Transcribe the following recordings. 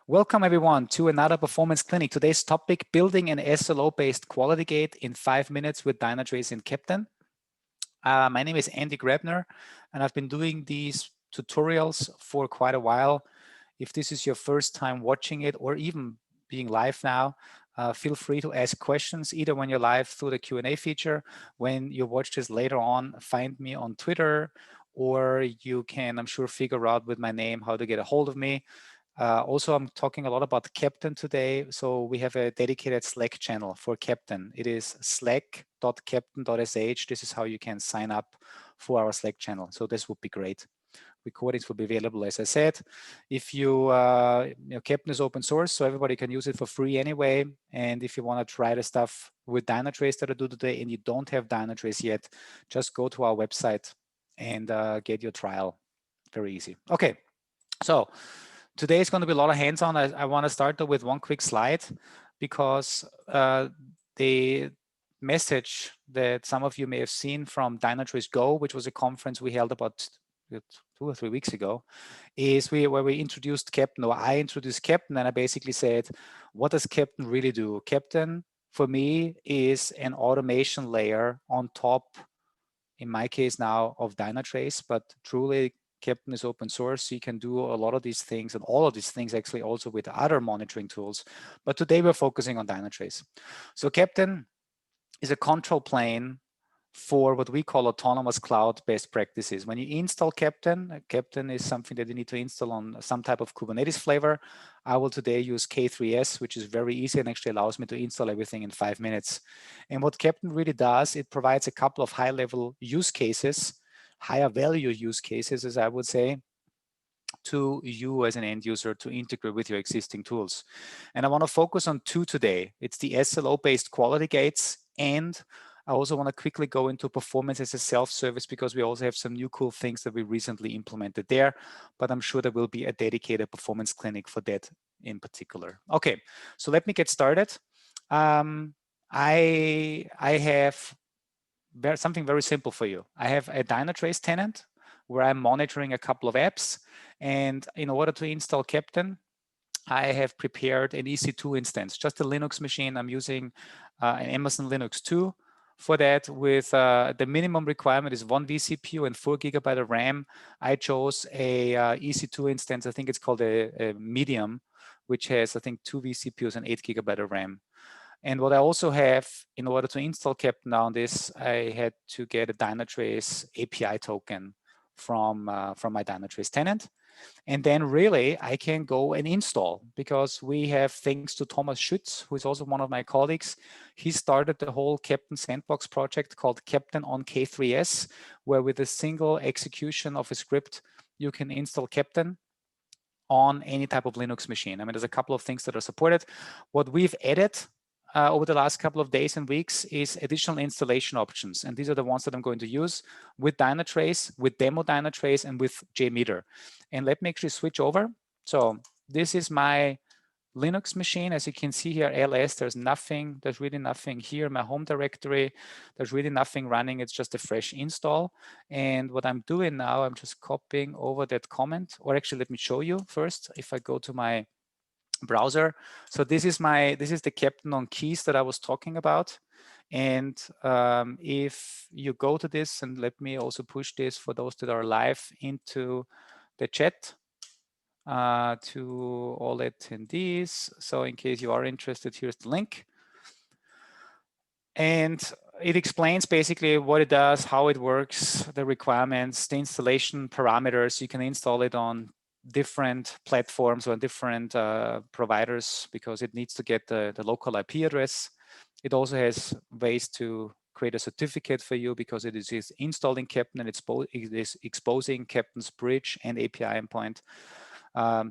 Welcome everyone to another performance clinic. Today's topic, building an SLO-based quality gate in 5 minutes with Dynatrace and Keptn. My name is Andy Grabner, and I've been doing these tutorials for quite a while. If this is your first time watching it or even being live now, feel free to ask questions either when you're live through the Q&A feature. When you watch this later on, find me on Twitter, or you can, I'm sure, figure out with my name how to get a hold of me. Also, I'm talking a lot about Keptn today. So we have a dedicated Slack channel for Keptn. It is slack.keptn.sh. This is how you can sign up for our Slack channel. So this would be great. Recordings will be available, as I said. If Keptn is open source, so everybody can use it for free anyway. And if you want to try the stuff with Dynatrace that I do today and you don't have Dynatrace yet, just go to our website and get your trial. Very easy. Okay, so today is going to be a lot of hands-on. I want to start with one quick slide because the message that some of you may have seen from Dynatrace Go, which was a conference we held about 2 or 3 weeks ago, is where we introduced Keptn, or I introduced Keptn, and I basically said, what does Keptn really do? Keptn, for me, is an automation layer on top, in my case now, of Dynatrace, but truly Keptn is open source, so you can do a lot of these things and all of these things actually also with other monitoring tools. But today we're focusing on Dynatrace. So Keptn is a control plane for what we call autonomous cloud best practices. When you install Keptn, Keptn is something that you need to install on some type of Kubernetes flavor. I will today use K3S, which is very easy and actually allows me to install everything in 5 minutes. And what Keptn really does, it provides a couple of high-level use cases, higher value use cases, as I would say, to you as an end user to integrate with your existing tools. And I want to focus on 2 today. It's the SLO-based quality gates, and I also want to quickly go into performance as a self-service because we also have some new cool things that we recently implemented there, but I'm sure there will be a dedicated performance clinic for that in particular. Okay, so let me get started. I have something very simple for you. I have a Dynatrace tenant where I'm monitoring a couple of apps, and in order to install Keptn, I have prepared an EC2 instance, just a Linux machine. I'm using an Amazon Linux 2 for that, with the minimum requirement is 1 vCPU and 4 GB of RAM. I chose a EC2 instance, I think it's called a medium, which has, I think, 2 vCPUs and 8 GB of RAM. And what I also have, in order to install Keptn on this, I had to get a Dynatrace API token from my Dynatrace tenant. And then really I can go and install, because we have thanks to Thomas Schütz, who is also one of my colleagues. He started the whole Keptn sandbox project called Keptn on K3S, where with a single execution of a script, you can install Keptn on any type of Linux machine. I mean, there's a couple of things that are supported. What we've added over the last couple of days and weeks is additional installation options. And these are the ones that I'm going to use with Dynatrace, with demo Dynatrace, and with JMeter. And let me actually switch over. So this is my Linux machine. As you can see here, ls, there's really nothing here. My home directory, there's really nothing running. It's just a fresh install. And what I'm doing now, I'm just copying over that comment, or actually let me show you first. If I go to my browser, so this is the Keptn on keys that I was talking about. And if you go to this, and let me also push this for those that are live into the chat to all attendees. So in case you are interested, here's the link. And it explains basically what it does, how it works, the requirements, the installation parameters. You can install it on different platforms or different providers because it needs to get the local IP address. It also has ways to create a certificate for you because it is installing Keptn and it is exposing Keptn's bridge and API endpoint.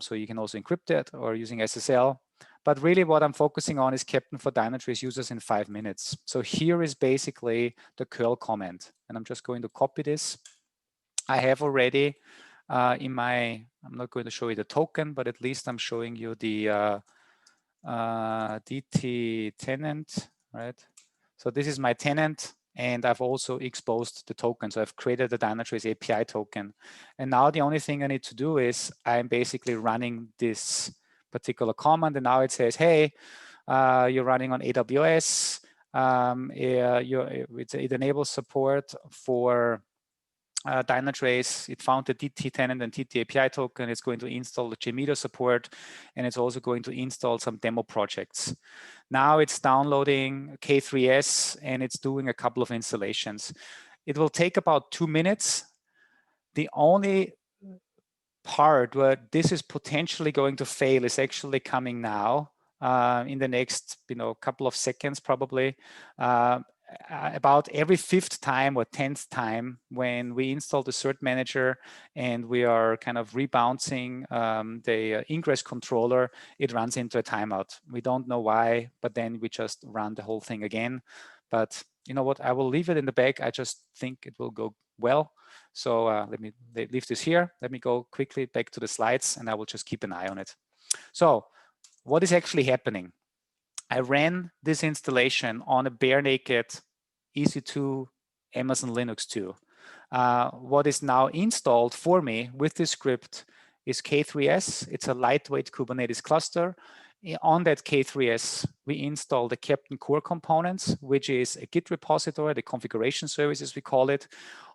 So you can also encrypt it or using SSL. But really what I'm focusing on is Keptn for Dynatrace users in 5 minutes. So here is basically the curl comment. And I'm just going to copy this. I have already I'm not going to show you the token, but at least I'm showing you the DT tenant, right? So this is my tenant, and I've also exposed the token. So I've created the Dynatrace API token. And now the only thing I need to do is I'm basically running this particular command, and now it says, hey, you're running on AWS. It enables support for Dynatrace. It found the DT tenant and TT API token. It's going to install the JMeter support, and it's also going to install some demo projects. Now it's downloading K3S, and it's doing a couple of installations. It will take about 2 minutes. The only part where this is potentially going to fail is actually coming now in the next couple of seconds probably. About every 5th time or 10th time when we install the cert manager and we are kind of rebouncing the ingress controller, it runs into a timeout. We don't know why, but then we just run the whole thing again. But you know what, I will leave it in the back. I just think it will go well. So let me leave this here. Let me go quickly back to the slides, and I will just keep an eye on it. So what is actually happening? I ran this installation on a bare naked EC2 Amazon Linux 2. What is now installed for me with this script is K3S. It's a lightweight Kubernetes cluster. On that K3S, we install the Keptn core components, which is a Git repository, the configuration service as we call it.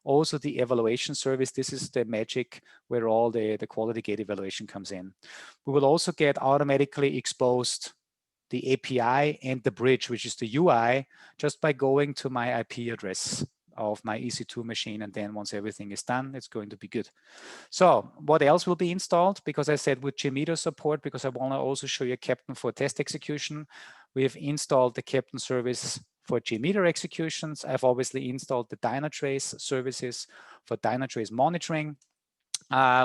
Also the evaluation service. This is the magic where all the quality gate evaluation comes in. We will also get automatically exposed the API and the bridge, which is the UI, just by going to my IP address of my EC2 machine. And then once everything is done, it's going to be good. So what else will be installed? Because I said with JMeter support, because I want to also show you Keptn for test execution, we have installed the Keptn service for JMeter executions. I've obviously installed the Dynatrace services for Dynatrace monitoring,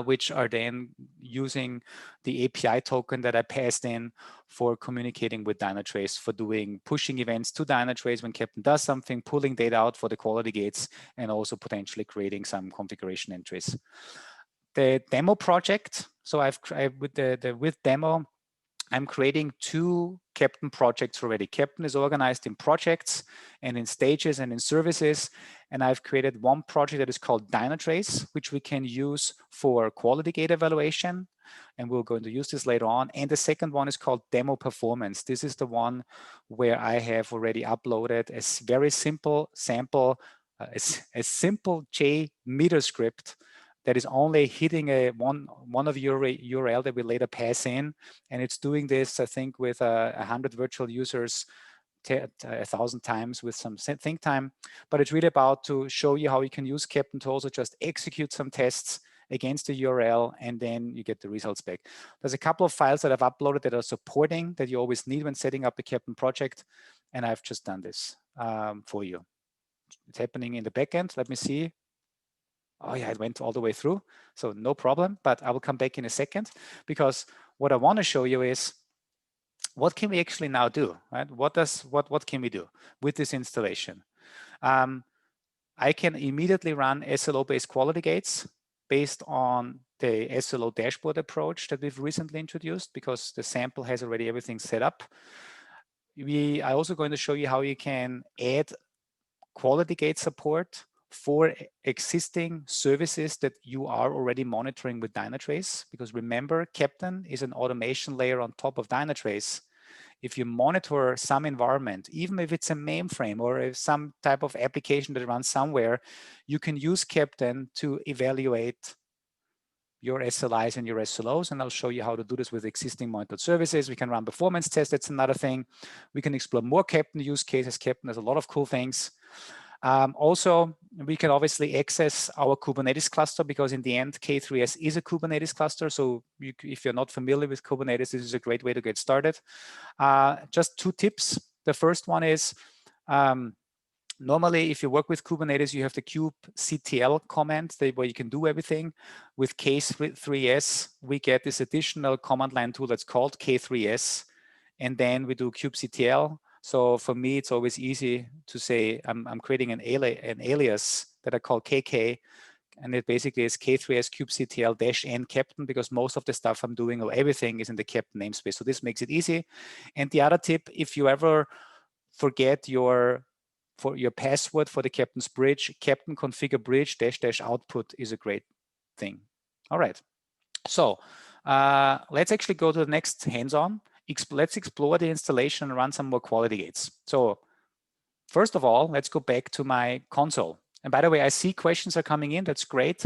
which are then using the API token that I passed in for communicating with Dynatrace, for doing pushing events to Dynatrace when Keptn does something, pulling data out for the quality gates, and also potentially creating some configuration entries. The demo project, so with demo, I'm creating 2 Keptn projects already. Keptn is organized in projects and in stages and in services. And I've created one project that is called Dynatrace, which we can use for quality gate evaluation. And we're going to use this later on. And the second one is called Demo Performance. This is the one where I have already uploaded a very simple sample, a simple JMeter script that is only hitting one of your URL that we later pass in. And it's doing this, I think, with 100 virtual users 1,000 times with some think time. But it's really about to show you how you can use Keptn to also just execute some tests against the URL, and then you get the results back. There's a couple of files that I've uploaded that are supporting that you always need when setting up a Keptn project. And I've just done this for you. It's happening in the backend. Let me see. Oh yeah, it went all the way through, so no problem, but I will come back in a second, because what I want to show you is what can we actually now do, right? What can we do with this installation? I can immediately run SLO-based quality gates based on the SLO dashboard approach that we've recently introduced, because the sample has already everything set up. I also going to show you how you can add quality gate support for existing services that you are already monitoring with Dynatrace, because remember, Keptn is an automation layer on top of Dynatrace. If you monitor some environment, even if it's a mainframe or if some type of application that runs somewhere, you can use Keptn to evaluate your SLIs and your SLOs, and I'll show you how to do this with existing monitored services. We can run performance tests, that's another thing. We can explore more Keptn use cases. Keptn has a lot of cool things. Also, we can obviously access our Kubernetes cluster, because in the end, K3S is a Kubernetes cluster. So if you're not familiar with Kubernetes, this is a great way to get started. Just 2 tips. The first one is, normally, if you work with Kubernetes, you have the kubectl command where you can do everything. With K3S, we get this additional command line tool that's called K3S, and then we do kubectl. So for me, it's always easy to say I'm creating an alias that I call KK, and it basically is K3S kubectl -n Keptn, because most of the stuff I'm doing or everything is in the Keptn namespace. So this makes it easy. And the other tip, if you ever forget your password for the Keptn's bridge, Keptn configure bridge -- output is a great thing. All right. So Let's actually go to the next hands-on. Let's explore the installation and run some more quality gates. So first of all, let's go back to my console. And by the way, I see questions are coming in. That's great.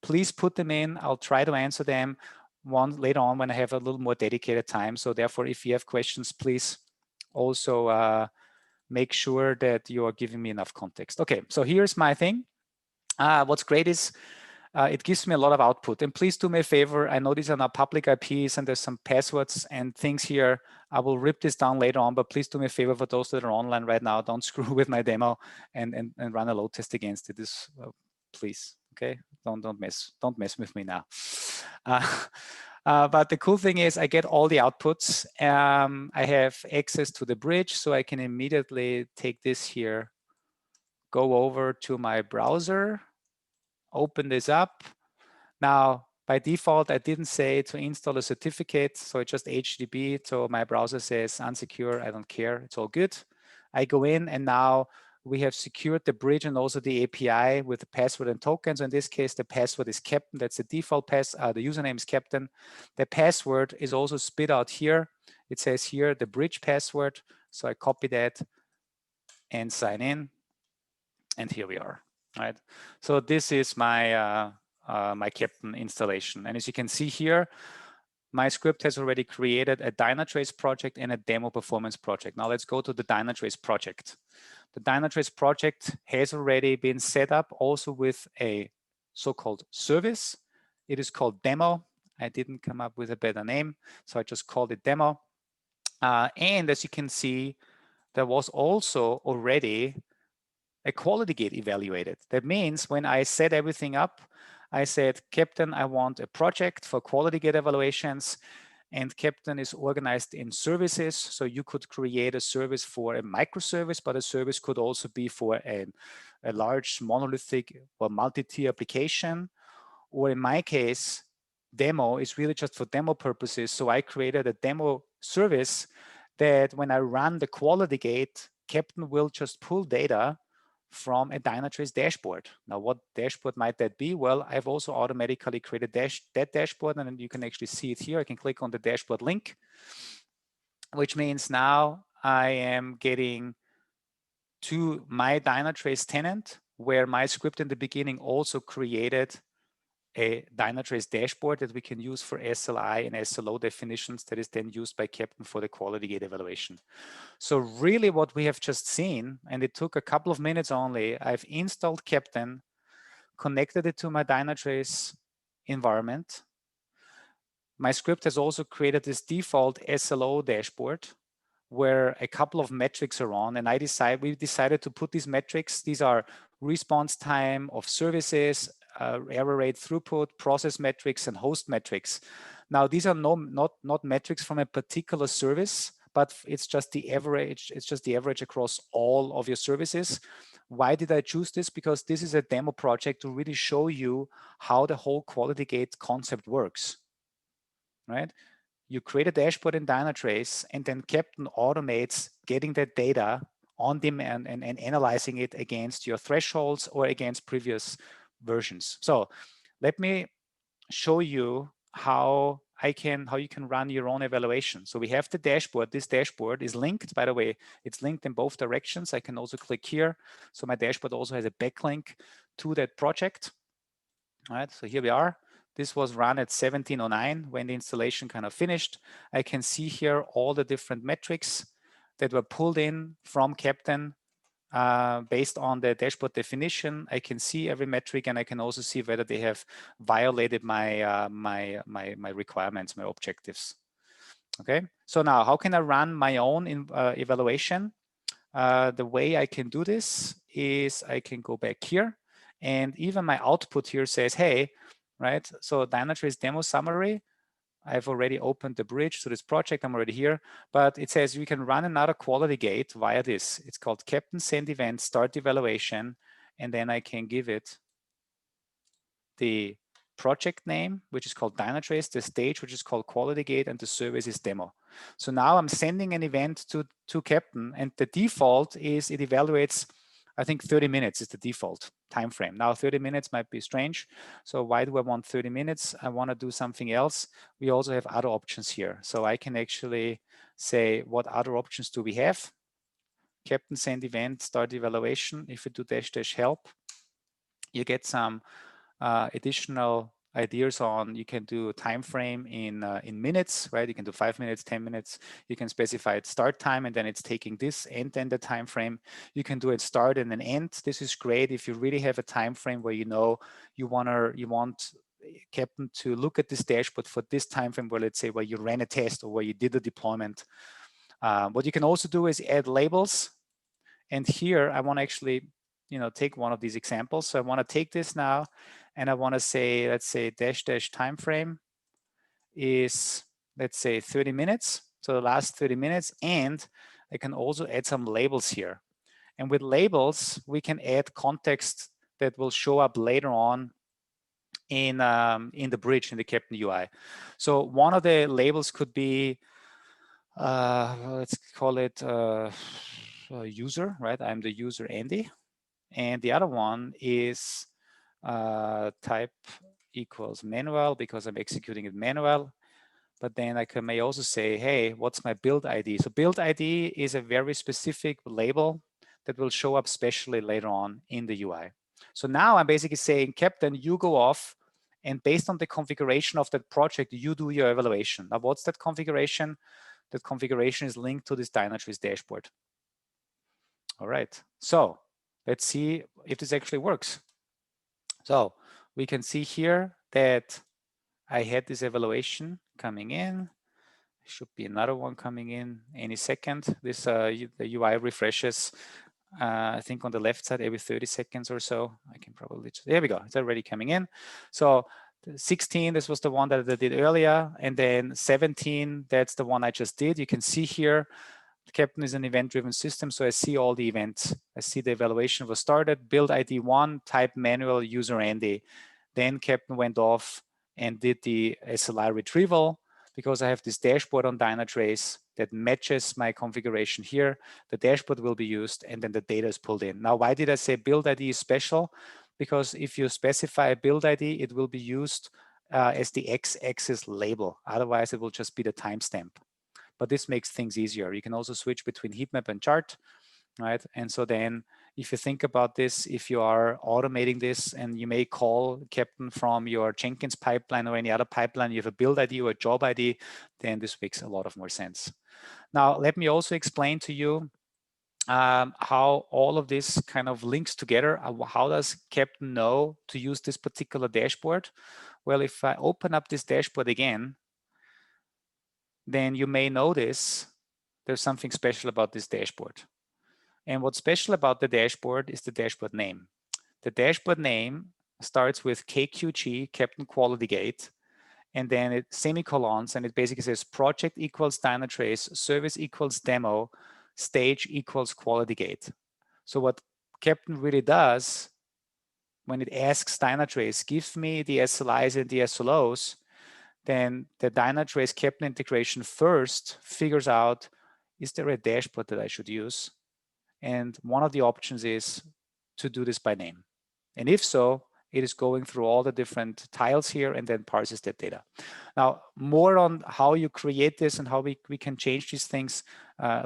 Please put them in. I'll try to answer them later on when I have a little more dedicated time. So therefore, if you have questions, please also make sure that you are giving me enough context. Okay, so here's my thing. What's great is it gives me a lot of output. And please do me a favor. I know these are not public IPs and there's some passwords and things here. I will rip this down later on, but please do me a favor for those that are online right now. Don't screw with my demo and run a load test against it. Please, okay? Don't mess with me now. But the cool thing is I get all the outputs. I have access to the bridge, so I can immediately take this here, go over to my browser, open this up. Now, by default, I didn't say to install a certificate, so it's just HTTP. So my browser says unsecure, I don't care, it's all good. I go in and now we have secured the bridge and also the API with the password and tokens. In this case, the password is Keptn. That's the default the username is Keptn. The password is also spit out here. It says here the bridge password. So I copy that and sign in. And here we are, right? So this is my my Keptn installation. And as you can see here, my script has already created a Dynatrace project and a demo performance project. Now let's go to the Dynatrace project. The Dynatrace project has already been set up also with a so-called service. It is called demo. I didn't come up with a better name, so I just called it demo. And as you can see, there was also already a quality gate evaluated. That means when I set everything up, I said, Keptn, I want a project for quality gate evaluations, and Keptn is organized in services. So you could create a service for a microservice, but a service could also be for a large monolithic or multi-tier application. Or in my case, demo is really just for demo purposes. So I created a demo service that when I run the quality gate, Keptn will just pull data from a Dynatrace dashboard. Now, what dashboard might that be? Well, I've also automatically created that dashboard, and you can actually see it here. I can click on the dashboard link, which means now I am getting to my Dynatrace tenant, where my script in the beginning also created a Dynatrace dashboard that we can use for SLI and SLO definitions that is then used by Keptn for the quality gate evaluation. So really what we have just seen, and it took a couple of minutes only, I've installed Keptn, connected it to my Dynatrace environment. My script has also created this default SLO dashboard where a couple of metrics are on, and we decided to put these metrics. These are response time of services, error rate, throughput, process metrics, and host metrics. Now, these are not metrics from a particular service, but it's just the average. It's just the average across all of your services. Why did I choose this? Because this is a demo project to really show you how the whole quality gate concept works, right? You create a dashboard in Dynatrace, and then Keptn automates getting that data on demand and analyzing it against your thresholds or against previous versions. So let me show you how you can run your own evaluation. So we have the dashboard. This dashboard is linked, by the way, it's linked in both directions. I can also click here. So my dashboard also has a backlink to that project. All right, so here we are. This was run at 17:09 when the installation kind of finished. I can see here all the different metrics that were pulled in from Keptn based on the dashboard definition. I can see every metric, and I can also see whether they have violated my my requirements, my objectives. Okay, so now how can I run my own evaluation? The way I can do this is I can go back here, and even my output here says, hey, right? So Dynatrace demo summary, I've already opened the bridge to this project. I'm already here, but it says you can run another quality gate via this. It's called Keptn send event start evaluation, and then I can give it the project name, which is called Dynatrace, the stage, which is called quality gate, and the service is demo. So now I'm sending an event to Keptn, and the default is it evaluates, I think 30 minutes is the default time frame. Now 30 minutes might be strange. So why do I want 30 minutes? I want to do something else. We also have other options here. So I can actually say, what other options do we have? Keptn send event, start evaluation. If you do -- help, you get some additional ideas on, you can do a time frame in minutes, right? You can do 5 minutes, 10 minutes. You can specify its start time, and then it's taking this and then the time frame. You can do it start and then end. This is great if you really have a time frame where you know you want Keptn to look at this dashboard for this time frame, where let's say where you ran a test or where you did a deployment. What you can also do is add labels. And here I want to actually, take one of these examples. So I want to take this now, and I want to say, let's say -- time frame is, let's say 30 minutes. So the last 30 minutes, and I can also add some labels here. And with labels, we can add context that will show up later on in the bridge in the Keptn UI. So one of the labels could be, let's call it user, right? I'm the user Andy. And the other one is type equals manual, because I'm executing it manual. But then I may also say, hey, what's my build ID? So build ID is a very specific label that will show up specially later on in the UI. So now I'm basically saying, Keptn, you go off, and based on the configuration of that project, you do your evaluation. Now, what's that configuration? That configuration is linked to this Dynatrace dashboard. All right, so let's see if this actually works. So we can see here that I had this evaluation coming in. Should be another one coming in any second. This the UI refreshes, I think on the left side every 30 seconds or so. I can probably, there we go, it's already coming in. So 16, this was the one that I did earlier, and then 17, that's the one I just did. You can see here, Keptn is an event-driven system, so I see all the events. I see the evaluation was started, build ID 1, type manual, user Andy. Then Keptn went off and did the SLI retrieval, because I have this dashboard on Dynatrace that matches my configuration here. The dashboard will be used, and then the data is pulled in. Now, why did I say build ID is special? Because if you specify a build ID, it will be used as the x-axis label. Otherwise, it will just be the timestamp. But this makes things easier. You can also switch between heat map and chart, right? And so then if you think about this, if you are automating this, and you may call Keptn from your Jenkins pipeline or any other pipeline, you have a build ID or a job ID, then this makes a lot of more sense. Now, let me also explain to you how all of this kind of links together. How does Keptn know to use this particular dashboard? Well, if I open up this dashboard again, then you may notice there's something special about this dashboard. And what's special about the dashboard is the dashboard name. The dashboard name starts with KQG, Keptn Quality Gate, and then it semicolons, and it basically says project equals Dynatrace, service equals demo, stage equals quality gate. So what Keptn really does, when it asks Dynatrace, give me the SLIs and the SLOs, then the Dynatrace Keptn integration first figures out, is there a dashboard that I should use? And one of the options is to do this by name. And if so, it is going through all the different tiles here and then parses that data. Now, more on how you create this and how we can change these things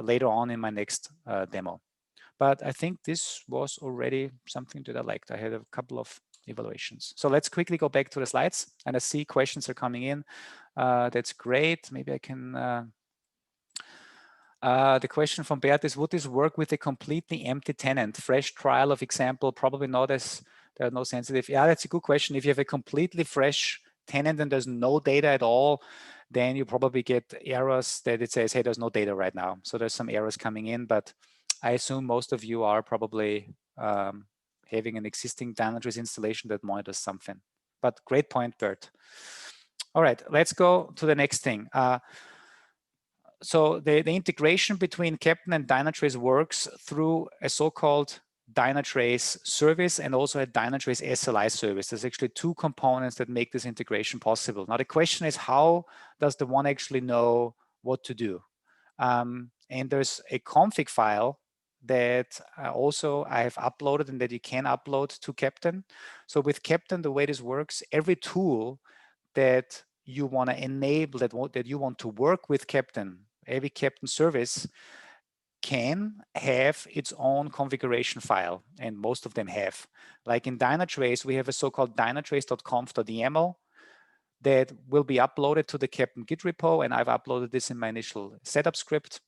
later on in my next demo. But I think this was already something that I liked. I had a couple of evaluations. So let's quickly go back to the slides, and I see questions are coming in. That's great. Maybe I can, the question from Bert is, would this work with a completely empty tenant? Fresh trial of example, probably not, as there are no sensitive. Yeah, that's a good question. If you have a completely fresh tenant and there's no data at all, then you probably get errors that it says, hey, there's no data right now. So there's some errors coming in, but I assume most of you are probably having an existing Dynatrace installation that monitors something. But great point, Bert. All right, let's go to the next thing. So the integration between Keptn and Dynatrace works through a so-called Dynatrace service and also a Dynatrace SLI service. There's actually two components that make this integration possible. Now the question is, how does the one actually know what to do? And there's a config file that also I have uploaded and that you can upload to Keptn. So with Keptn, the way this works, every tool that you want to enable, that you want to work with Keptn, every Keptn service can have its own configuration file, and most of them have. Like in Dynatrace, we have a so-called dynatrace.conf.yaml that will be uploaded to the Keptn Git repo, and I've uploaded this in my initial setup script,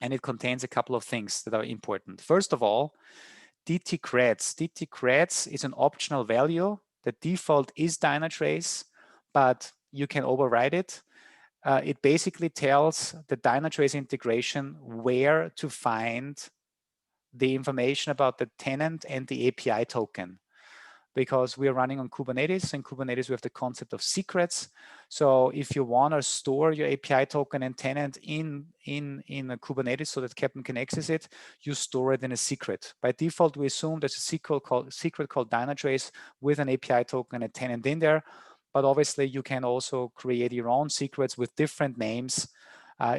and it contains a couple of things that are important. First of all, DT-creds. DT-creds is an optional value. The default is Dynatrace, but you can override it. It basically tells the Dynatrace integration where to find the information about the tenant and the API token, because we are running on Kubernetes. In Kubernetes, we have the concept of secrets. So if you want to store your API token and tenant in a Kubernetes so that Keptn can access it, you store it in a secret. By default, we assume there's a secret called Dynatrace with an API token and tenant in there. But obviously, you can also create your own secrets with different names.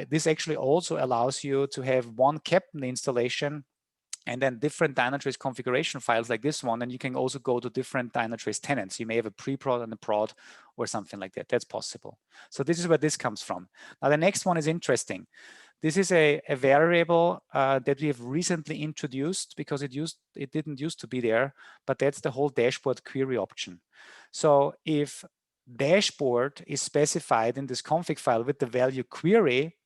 This actually also allows you to have one Keptn installation and then different Dynatrace configuration files like this one, and you can also go to different Dynatrace tenants. You may have a pre-prod and a prod or something like that. That's possible. So this is where this comes from. Now the next one is interesting. This is a variable that we have recently introduced because it didn't used to be there, but that's the whole dashboard query option. So if dashboard is specified in this config file with the value query,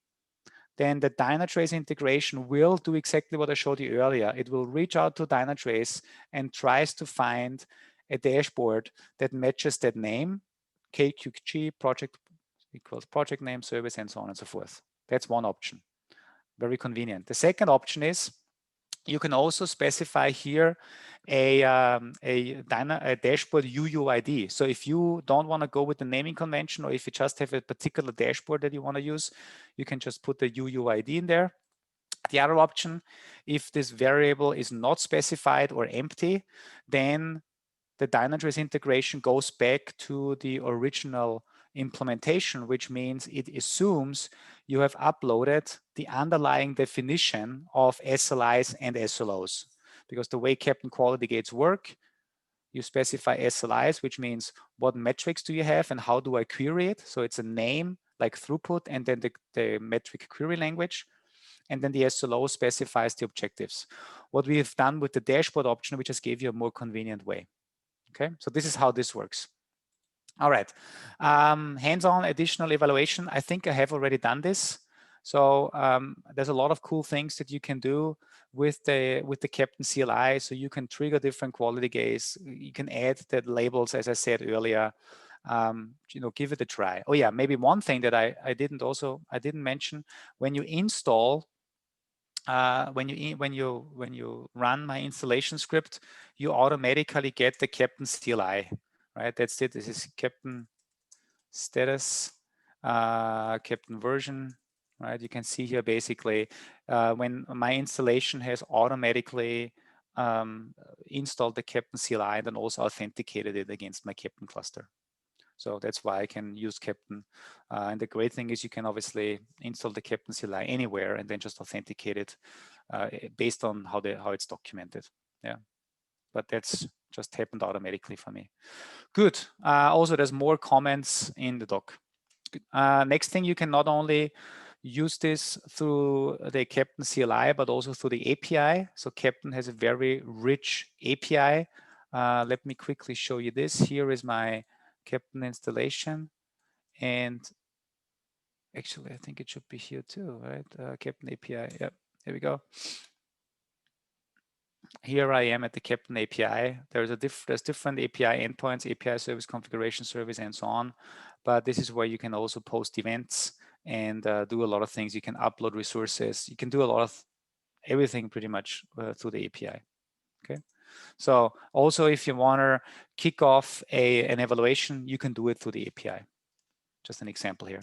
then the Dynatrace integration will do exactly what I showed you earlier. It will reach out to Dynatrace and tries to find a dashboard that matches that name, KQG, project equals project name, service, and so on and so forth. That's one option. Very convenient. The second option is you can also specify here a dashboard UUID. So if you don't want to go with the naming convention, or if you just have a particular dashboard that you want to use, you can just put the UUID in there. The other option, if this variable is not specified or empty, then the Dynatrace integration goes back to the original implementation, which means it assumes you have uploaded the underlying definition of SLIs and SLOs. Because the way Keptn quality gates work, you specify SLIs, which means what metrics do you have and how do I query it? So it's a name like throughput and then the metric query language. And then the SLO specifies the objectives. What we have done with the dashboard option, we just gave you a more convenient way. Okay, so this is how this works. All right, hands-on additional evaluation. I think I have already done this. So there's a lot of cool things that you can do with the Keptn CLI. So you can trigger different quality gates. You can add the labels, as I said earlier. Give it a try. Oh yeah, maybe one thing that I didn't mention, when you install. When you run my installation script, you automatically get the Keptn CLI, right? That's it. This is Keptn status, Keptn version, right? You can see here basically when my installation has automatically installed the Keptn CLI and then also authenticated it against my Keptn cluster. So that's why I can use Keptn. And the great thing is you can obviously install the Keptn CLI anywhere and then just authenticate it based on how it's documented. Yeah, but that's just happened automatically for me. Good. Also, there's more comments in the doc. Next thing, you can not only use this through the Keptn CLI, but also through the API. So Keptn has a very rich API. Let me quickly show you this. Here is my Keptn installation, and actually I think it should be here too, right? Keptn API. Yep, here we go. Here I am at the Keptn API. There's different API endpoints, API service, configuration service, and so on. But this is where you can also post events and do a lot of things. You can upload resources. You can do a lot of everything pretty much through the API. Okay. So also, if you want to kick off an evaluation, you can do it through the API. Just an example here.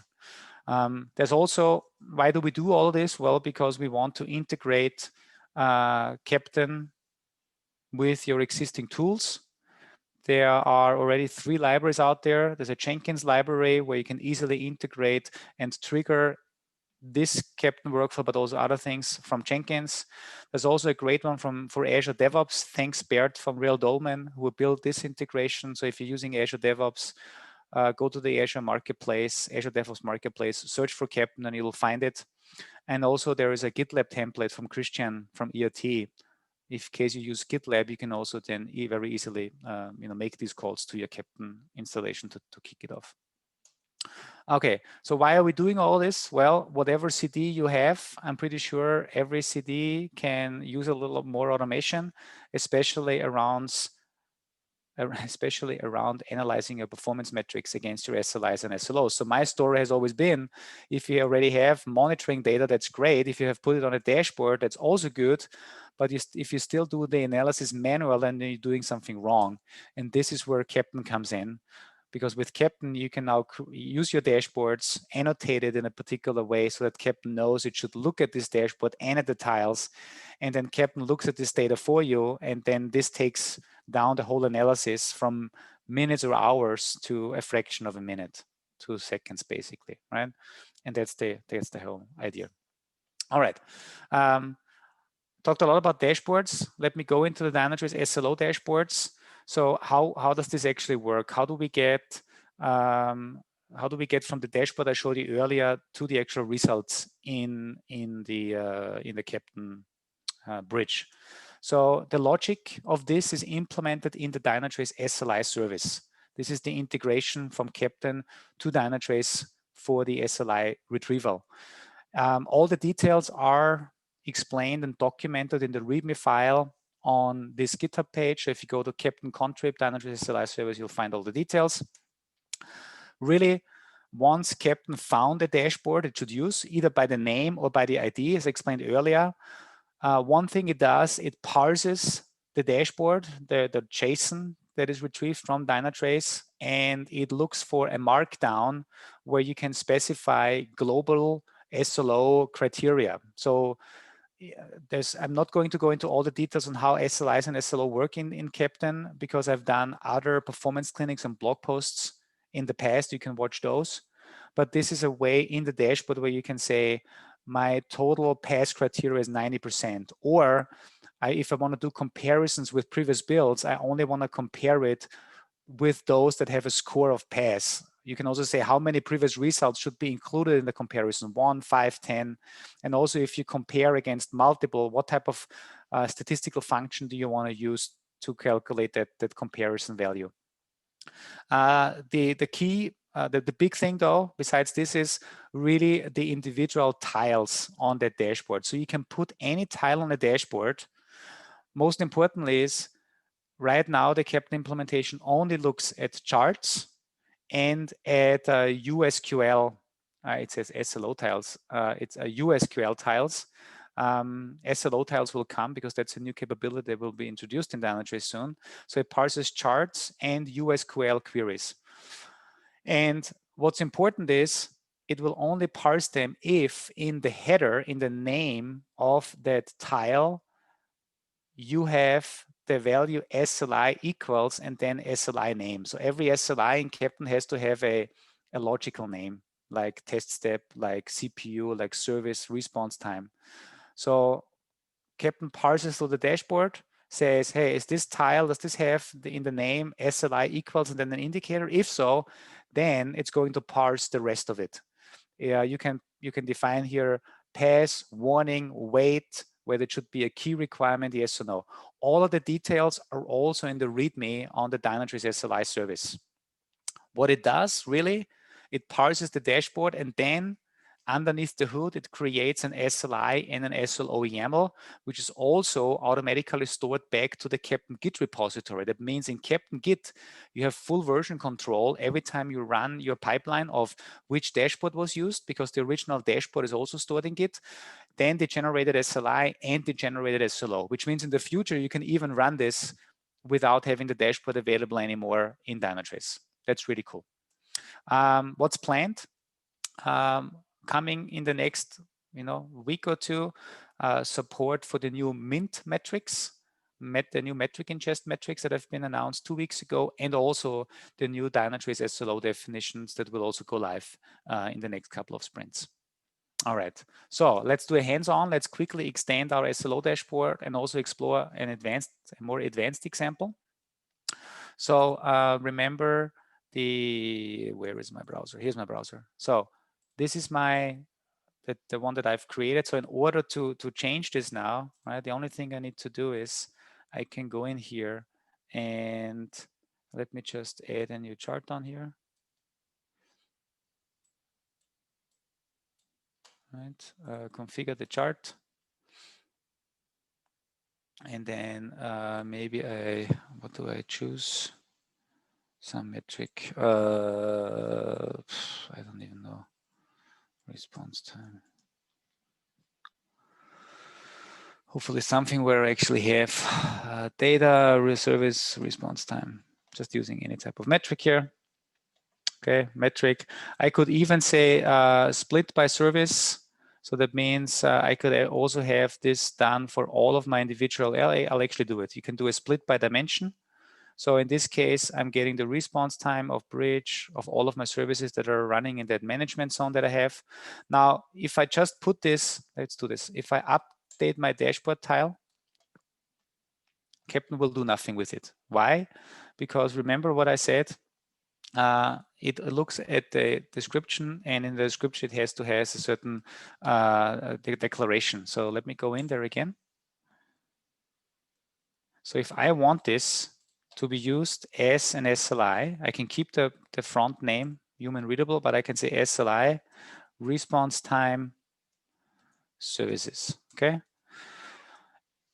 There's also, why do we do all this? Well, because we want to integrate Keptn with your existing tools. There are already 3 libraries out there. There's a Jenkins library where you can easily integrate and trigger this Keptn workflow, but also other things from Jenkins. There's also a great one for Azure DevOps. Thanks Bert from Real Dolman, who built this integration. So if you're using Azure DevOps, go to the Azure Marketplace, Azure DevOps Marketplace, search for Keptn and you'll find it. And also there is a GitLab template from Christian from ERT. If in case you use GitLab, you can also then very easily make these calls to your Keptn installation to kick it off. Okay, so why are we doing all this? Well, whatever CD you have, I'm pretty sure every CD can use a little more automation, especially around analyzing your performance metrics against your SLIs and SLOs. So my story has always been, if you already have monitoring data, that's great. If you have put it on a dashboard, that's also good. But if you still do the analysis manual, then you're doing something wrong. And this is where Keptn comes in. Because with Keptn, you can now use your dashboards, annotate it in a particular way so that Keptn knows it should look at this dashboard and at the tiles. And then Keptn looks at this data for you. And then this takes down the whole analysis from minutes or hours to a fraction of a minute, 2 seconds, basically, right? And that's the whole idea. All right. Talked a lot about dashboards. Let me go into the Dynatrace SLO dashboards. So how does this actually work? How do we get from the dashboard I showed you earlier to the actual results in the Keptn bridge? So the logic of this is implemented in the Dynatrace SLI service. This is the integration from Keptn to Dynatrace for the SLI retrieval. All the details are explained and documented in the README file on this GitHub page. So if you go to Keptn contrib, Dynatrace SLI service, you'll find all the details. Really, once Keptn found a dashboard it should use, either by the name or by the ID, as explained earlier, one thing it does, it parses the dashboard, the JSON that is retrieved from Dynatrace, and it looks for a markdown where you can specify global SLO criteria. So I'm not going to go into all the details on how SLIs and SLO work in Keptn because I've done other performance clinics and blog posts in the past. You can watch those. But this is a way in the dashboard where you can say, my total pass criteria is 90%. Or if I want to do comparisons with previous builds, I only want to compare it with those that have a score of pass. You can also say how many previous results should be included in the comparison, 1, 5, 10. And also if you compare against multiple, what type of statistical function do you want to use to calculate that comparison value? The key, the big thing though, besides this is really the individual tiles on that dashboard. So you can put any tile on the dashboard. Most importantly is right now the Keptn implementation only looks at charts and at USQL. It says SLO tiles. It's USQL tiles. SLO tiles will come because that's a new capability that will be introduced in Dynatrace soon. So it parses charts and USQL queries. And what's important is it will only parse them if in the header, in the name of that tile, you have the value SLI equals and then SLI name. So every SLI in Keptn has to have a logical name, like test step, like CPU, like service response time. So Keptn parses through the dashboard, says, hey, is this tile, does this have in the name SLI equals and then an indicator? If so, then it's going to parse the rest of it. You can define here pass, warning, wait, whether it should be a key requirement, yes or no. All of the details are also in the README on the Dynatrace SLI service. What it does really, it parses the dashboard and then underneath the hood, it creates an SLI and an SLO YAML, which is also automatically stored back to the Keptn Git repository. That means in Keptn Git, you have full version control every time you run your pipeline of which dashboard was used, because the original dashboard is also stored in Git. Then the generated SLI and the generated SLO, which means in the future, you can even run this without having the dashboard available anymore in Dynatrace. That's really cool. What's planned? Coming in the next week or two, support for the new Mint metrics, the new metric ingest metrics that have been announced 2 weeks ago, and also the new Dynatrace SLO definitions that will also go live in the next couple of sprints. All right, so let's do a hands-on. Let's quickly extend our SLO dashboard and also explore a more advanced example. So remember where is my browser? Here's my browser. So this is the one that I've created. So in order to change this now, right, the only thing I need to do is I can go in here and let me just add a new chart on here. Right, configure the chart, and then maybe what do I choose? Some metric. I don't even know. Response time. Hopefully something where I actually have data, service, response time. Just using any type of metric here. Okay, metric. I could even say split by service. So that means I could also have this done for all of my individual. I'll actually do it. You can do a split by dimension. So in this case, I'm getting the response time of bridge of all of my services that are running in that management zone that I have. Now, if I just put this, let's do this. If I update my dashboard tile, Keptn will do nothing with it. Why? Because remember what I said, it looks at the description, and in the description it has to have a certain declaration. So let me go in there again. So if I want this to be used as an SLI, I can keep the front name human readable, but I can say SLI response time services. Okay.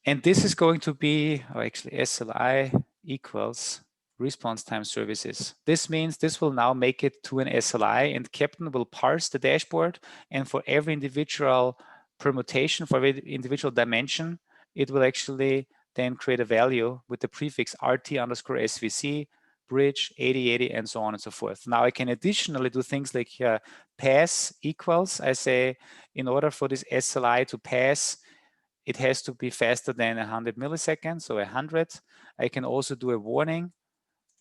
And this is going to be, or actually SLI equals response time services. This means this will now make it to an SLI, and Keptn will parse the dashboard, and for every individual permutation, for every individual dimension, it will actually then create a value with the prefix RT_SVC, bridge, 8080, and so on and so forth. Now I can additionally do things like pass equals. I say in order for this SLI to pass, it has to be faster than 100 milliseconds, so 100. I can also do a warning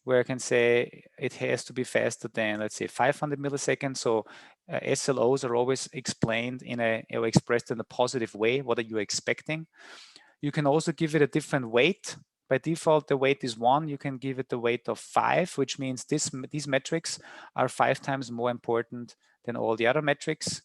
where I can say it has to be faster than, let's say, 500 milliseconds. So SLOs are always explained or expressed in a positive way. What are you expecting? You can also give it a different weight. By default, the weight is 1. You can give it the weight of 5, which means these metrics are 5 times more important than all the other metrics.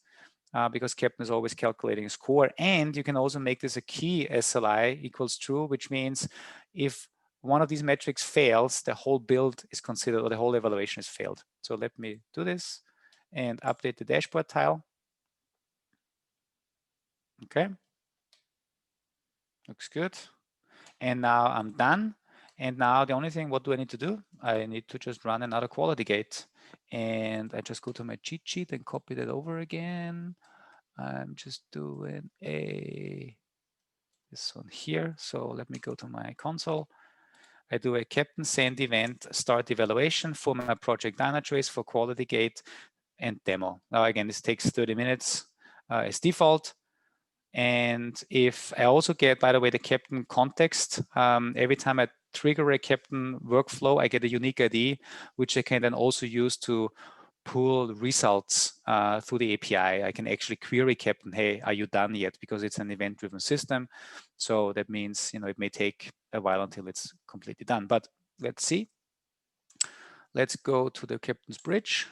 Because Keptn is always calculating a score. And you can also make this a key SLI equals true, which means if one of these metrics fails, the whole build is considered, or the whole evaluation is failed. So let me do this and update the dashboard tile. Okay, looks good. And now I'm done. And now the only thing, what do I need to do? I need to just run another quality gate. And I just go to my cheat sheet and copy that over again. I'm just doing this one here. So let me go to my console. I do a Keptn send event start evaluation for my project Dynatrace for quality gate and demo. Now again, this takes 30 minutes as default. And if I also get, by the way, the Keptn context, every time I trigger a Keptn workflow, I get a unique ID, which I can then also use to pull results through the API. I can actually query Keptn, hey, are you done yet? Because it's an event-driven system. So that means, it may take a while until it's completely done. But let's see. Let's go to the Keptn's bridge.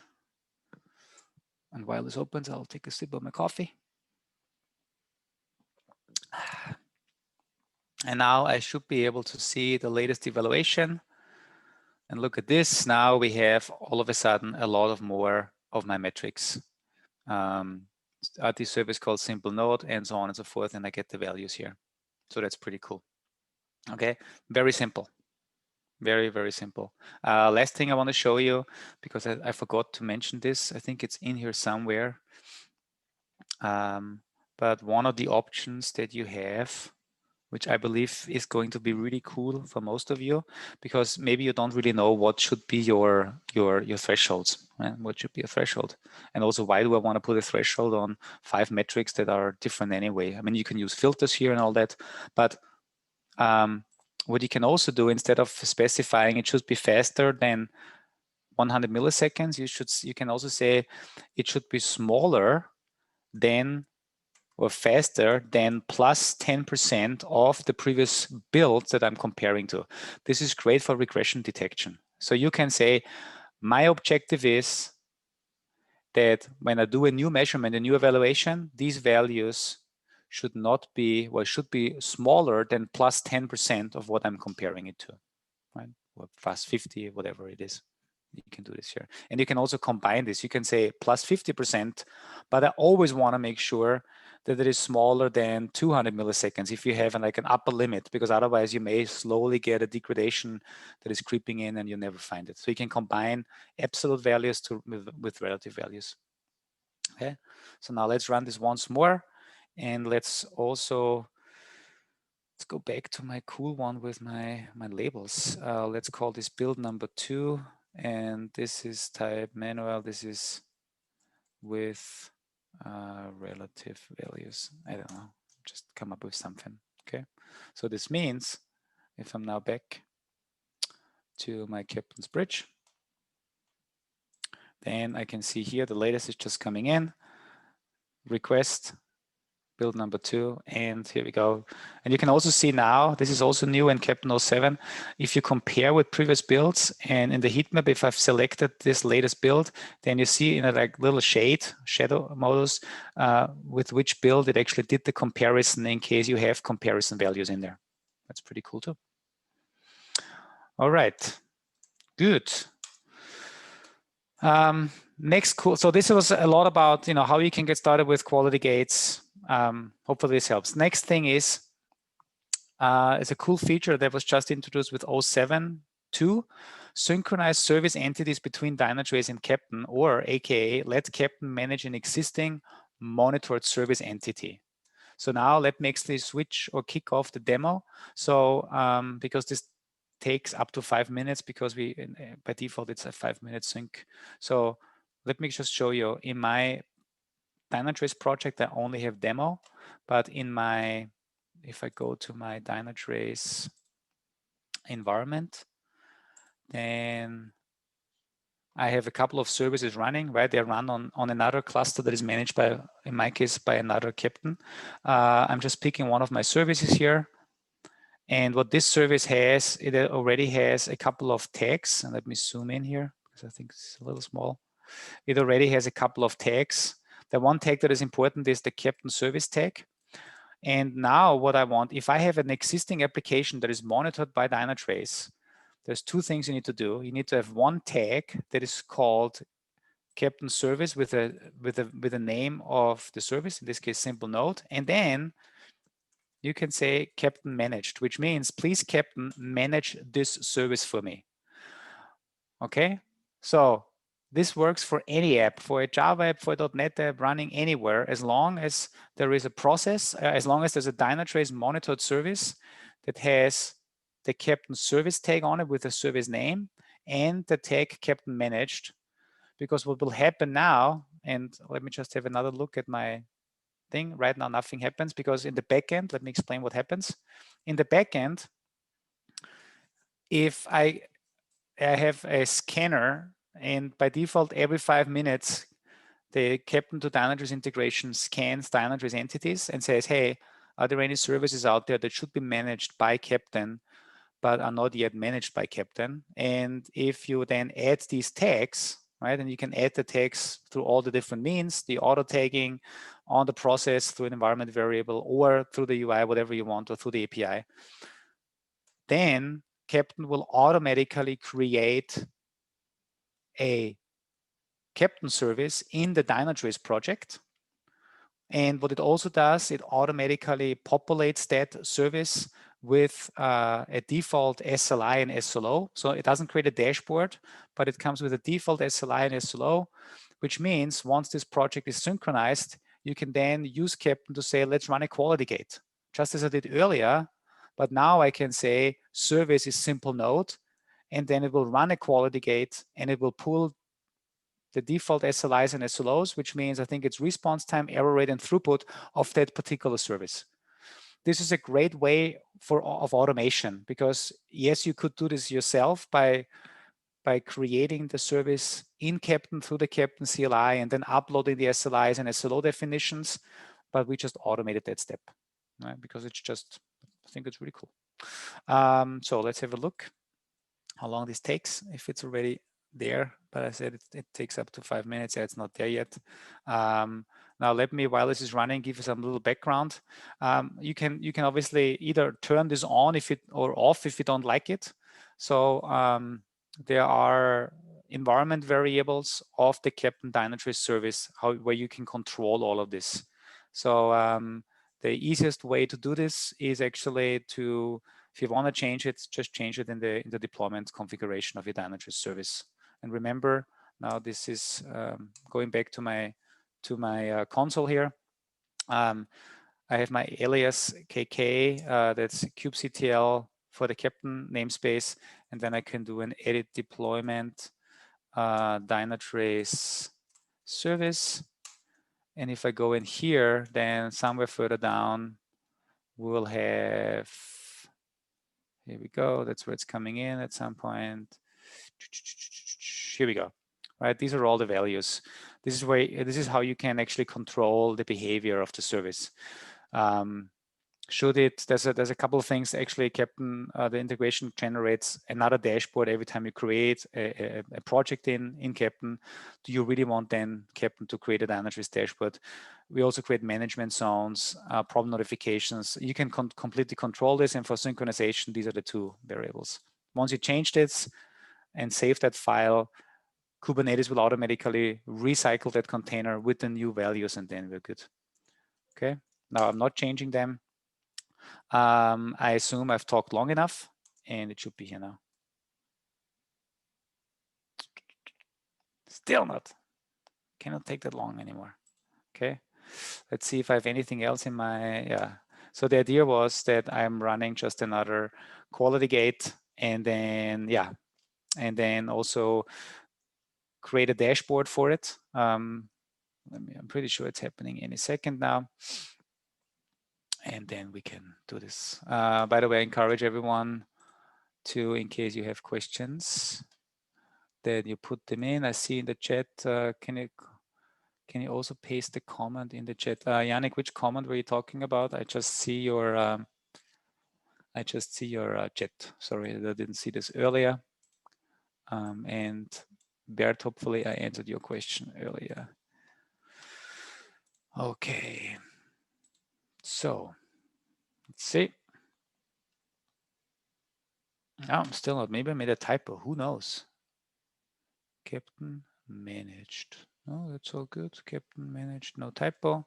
And while this opens, I'll take a sip of my coffee. And now I should be able to see the latest evaluation. And look at this. Now we have all of a sudden a lot of more of my metrics. RT service called simple node, and so on and so forth, and I get the values here. So that's pretty cool. Okay, very simple. Very, very simple. Last thing I want to show you, because I forgot to mention this. I think it's in here somewhere. But one of the options that you have, which I believe is going to be really cool for most of you, because maybe you don't really know what should be your thresholds, right? What should be a threshold, and also why do I want to put a threshold on 5 metrics that are different anyway? I mean, you can use filters here and all that, but what you can also do, instead of specifying it should be faster than 100 milliseconds, you can also say it should be smaller than or faster than plus 10% of the previous builds that I'm comparing to. This is great for regression detection. So you can say, my objective is that when I do a new measurement, a new evaluation, these values should not be, well, should be smaller than plus 10% of what I'm comparing it to, right? Or plus 50, whatever it is. You can do this here. And you can also combine this. You can say plus 50%, but I always want to make sure that it is smaller than 200 milliseconds if you have like an upper limit, because otherwise you may slowly get a degradation that is creeping in and you never find it. So you can combine absolute values with relative values. Okay, so now let's run this once more, and let's go back to my cool one with my labels. Let's call this build number 2, and this is type manual. This is with relative values. I don't know, just come up with something. Okay, so this means if I'm now back to my Keptn's bridge, then I can see here the latest is just coming in. Request build number 2, and here we go. And you can also see now, this is also new in Keptn 07. If you compare with previous builds, and in the heat map, if I've selected this latest build, then you see in a like little shadow modus, with which build it actually did the comparison in case you have comparison values in there. That's pretty cool too. All right, good. Next, cool. So this was a lot about how you can get started with quality gates. Hopefully this helps. Next thing is it's a cool feature that was just introduced with 07.2, synchronized service entities between Dynatrace and Keptn, or AKA let Keptn manage an existing monitored service entity. So now let me actually switch or kick off the demo. So because this takes up to 5 minutes, because we by default it's a 5-minute sync. So let me just show you. In my Dynatrace project, I only have demo, but if I go to my Dynatrace environment, then I have a couple of services running, right? They run on another cluster that is managed by, in my case, by another Keptn. I'm just picking one of my services here. And what this service has, it already has a couple of tags. And let me zoom in here, because I think it's a little small. It already has a couple of tags. The one tag that is important is the Keptn service tag. And now what I want, if I have an existing application that is monitored by Dynatrace, there's 2 things you need to do. You need to have one tag that is called Keptn service with a name of the service, in this case, simple node. And then you can say Keptn managed, which means please Keptn manage this service for me. Okay, so this works for any app, for a Java app, for a .NET app, running anywhere, as long as there is a process, as long as there's a Dynatrace monitored service that has the Keptn service tag on it with a service name and the tag Keptn managed. Because what will happen now, and let me just have another look at my thing. Right now, nothing happens, because in the backend, let me explain what happens. In the backend, if I have a scanner, and by default, every 5 minutes, the Keptn to Dynatrace integration scans Dynatrace entities and says, hey, are there any services out there that should be managed by Keptn, but are not yet managed by Keptn? And if you then add these tags, right, and you can add the tags through all the different means, the auto tagging on the process through an environment variable, or through the UI, whatever you want, or through the API, then Keptn will automatically create a Keptn service in the Dynatrace project. And what it also does, it automatically populates that service with a default SLI and SLO. So it doesn't create a dashboard, but it comes with a default SLI and SLO, which means once this project is synchronized, you can then use Keptn to say, let's run a quality gate, just as I did earlier. But now I can say service is simple node, and then it will run a quality gate, and it will pull the default SLIs and SLOs, which means I think it's response time, error rate, and throughput of that particular service. This is a great way of automation, because yes, you could do this yourself by by creating the service in Keptn through the Keptn CLI and then uploading the SLIs and SLO definitions, but we just automated that step, right? Because it's just, I think it's really cool. So let's have a look how long this takes, if it's already there, but I said it takes up to 5 minutes. Yeah, it's not there yet. Now let me, while this is running, give you some little background. You can obviously either turn this on if it or off if you don't like it. So there are environment variables of the Keptn Dynatrace service where you can control all of this. So the easiest way to do this is actually to, if you want to change it, just change it in the deployment configuration of your Dynatrace service. And remember, now this is going back to my console here. I have my alias KK, that's kubectl for the Keptn namespace, and then I can do an edit deployment Dynatrace service. And if I go in here, then somewhere further down, we'll have, here we go, that's where it's coming in at some point. Here we go. Right, these are all the values. This is how you can actually control the behavior of the service. There's a couple of things actually. Keptn, the integration generates another dashboard every time you create a project in Keptn. Do you really want then Keptn to create a Dynatrace dashboard? We also create management zones, problem notifications. You can completely control this, and for synchronization, these are the two variables. Once you change this and save that file, Kubernetes will automatically recycle that container with the new values, and then we're good. Okay, now I'm not changing them. I assume I've talked long enough, and it should be here now. Still not. Cannot take that long anymore. Okay, let's see if I have anything else in my, yeah. So the idea was that I'm running just another quality gate, and then, yeah, and then also create a dashboard for it. I'm pretty sure it's happening any second now. And then we can do this. By the way, I encourage everyone to, in case you have questions, that you put them in. I see in the chat, can you also paste the comment in the chat? Yannick, which comment were you talking about? I just see your chat. Sorry, I didn't see this earlier. And Bert, hopefully I answered your question earlier. Okay. So let's see. No, I'm still not. Maybe I made a typo. Who knows? Keptn managed. No, that's all good. Keptn managed. No typo.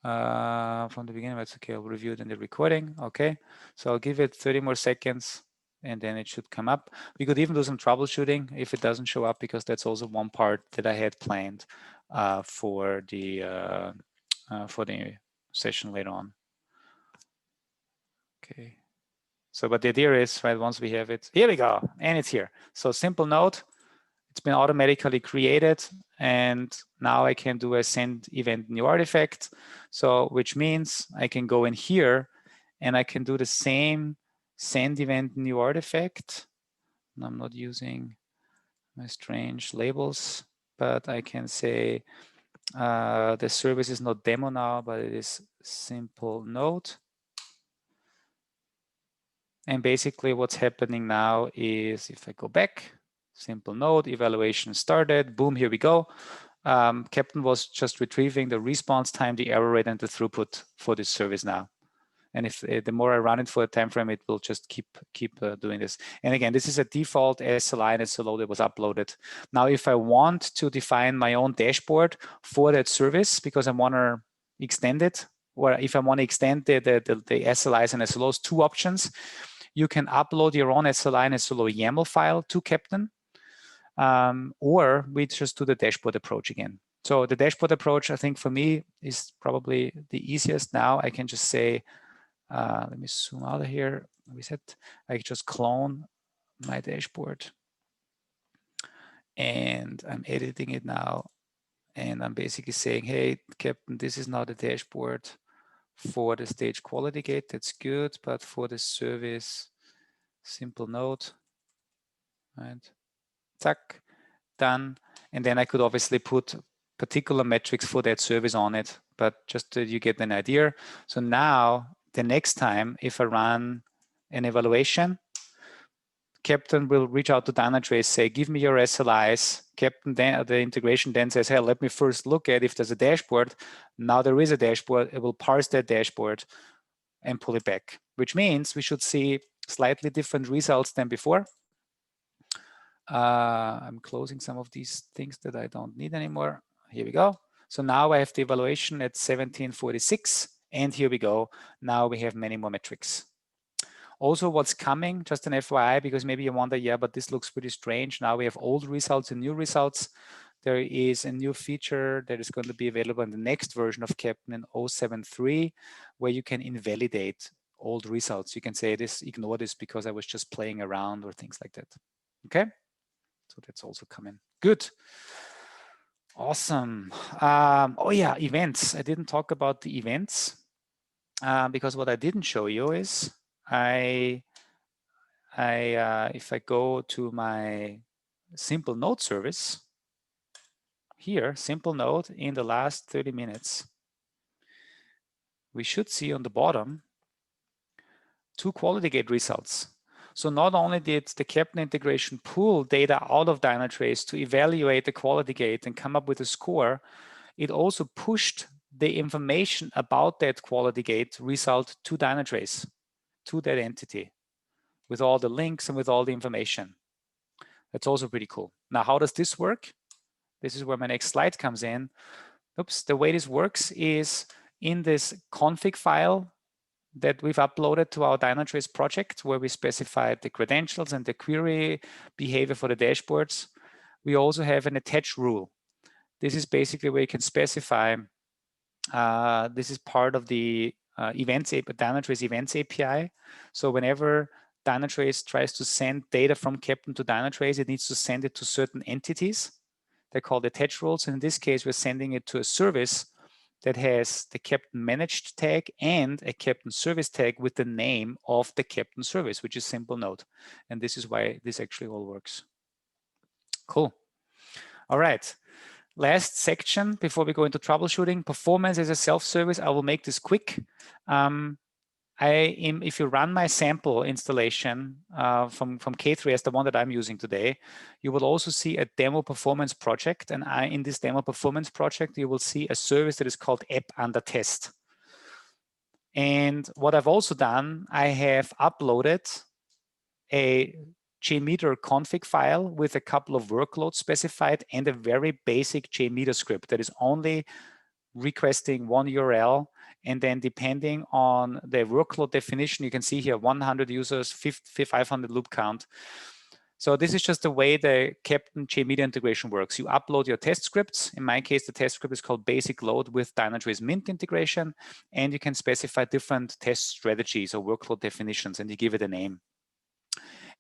From the beginning, that's okay. I'll review it in the recording. Okay. So I'll give it 30 more seconds, and then it should come up. We could even do some troubleshooting if it doesn't show up, because that's also one part that I had planned for the session later on. Okay. So, but the idea is, right, once we have it, here we go, and it's here. So simple note, it's been automatically created, and now I can do a send event new artifact. So, which means I can go in here and I can do the same send event new artifact. And I'm not using my strange labels, but I can say the service is not demo now, but it is simple node. And basically what's happening now is, if I go back, simple node, evaluation started, boom, here we go. Keptn was just retrieving the response time, the error rate, and the throughput for this service now. And if the more I run it for a time frame, it will just keep doing this. And again, this is a default SLI and SLO that was uploaded. Now, if I want to define my own dashboard for that service, because I want to extend it, or if I want to extend the SLIs and SLOs, two options. You can upload your own SLI and SLO YAML file to Keptn, or we just do the dashboard approach again. So the dashboard approach, I think for me, is probably the easiest. Now I can just say, let me zoom out of here. Reset. I just clone my dashboard, and I'm editing it now. And I'm basically saying, hey, Keptn, this is not a dashboard for the stage quality gate. That's good, but for the service, simple node, right? Zack, done. And then I could obviously put particular metrics for that service on it, but just so you get an idea. So now the next time, if I run an evaluation, Keptn will reach out to Dynatrace, say, give me your SLIs. Keptn then, the integration then says, hey, let me first look at if there's a dashboard. Now there is a dashboard. It will parse that dashboard and pull it back, which means we should see slightly different results than before. I'm closing some of these things that I don't need anymore. Here we go. So now I have the evaluation at 1746, and here we go. Now we have many more metrics. Also, what's coming, just an FYI, because maybe you wonder, yeah, but this looks pretty strange. Now we have old results and new results. There is a new feature that is going to be available in the next version of Keptn in 073, where you can invalidate old results. You can say this, ignore this because I was just playing around or things like that. Okay, so that's also coming. Good. Awesome. Oh yeah, events. I didn't talk about the events because what I didn't show you is if I go to my simple node service here, simple node in the last 30 minutes, we should see on the bottom 2 quality gate results. So not only did the Keptn integration pull data out of Dynatrace to evaluate the quality gate and come up with a score, it also pushed the information about that quality gate result to Dynatrace, to that entity, with all the links and with all the information. That's also pretty cool. Now, how does this work? This is where my next slide comes in. Oops, the way this works is in this config file that we've uploaded to our Dynatrace project, where we specified the credentials and the query behavior for the dashboards. We also have an attach rule. This is basically where you can specify, this is part of the Dynatrace Events API. So whenever Dynatrace tries to send data from Keptn to Dynatrace, it needs to send it to certain entities. They're called attach rules. And in this case, we're sending it to a service that has the Keptn managed tag and a Keptn service tag with the name of the Keptn service, which is simple node. And this is why this actually all works. Cool. All right. Last section before we go into troubleshooting, performance as a self-service. I will make this quick. If you run my sample installation from K3S, the one that I'm using today, you will also see a demo performance project. And in this demo performance project, you will see a service that is called app under test. And what I've also done, I have uploaded a JMeter config file with a couple of workloads specified and a very basic JMeter script that is only requesting one URL, and then depending on the workload definition, you can see here 100 users, 500 loop count. So this is just the way the Keptn JMeter integration works. You upload your test scripts. In my case, the test script is called basic load with Dynatrace Mint integration, and you can specify different test strategies or workload definitions, and you give it a name.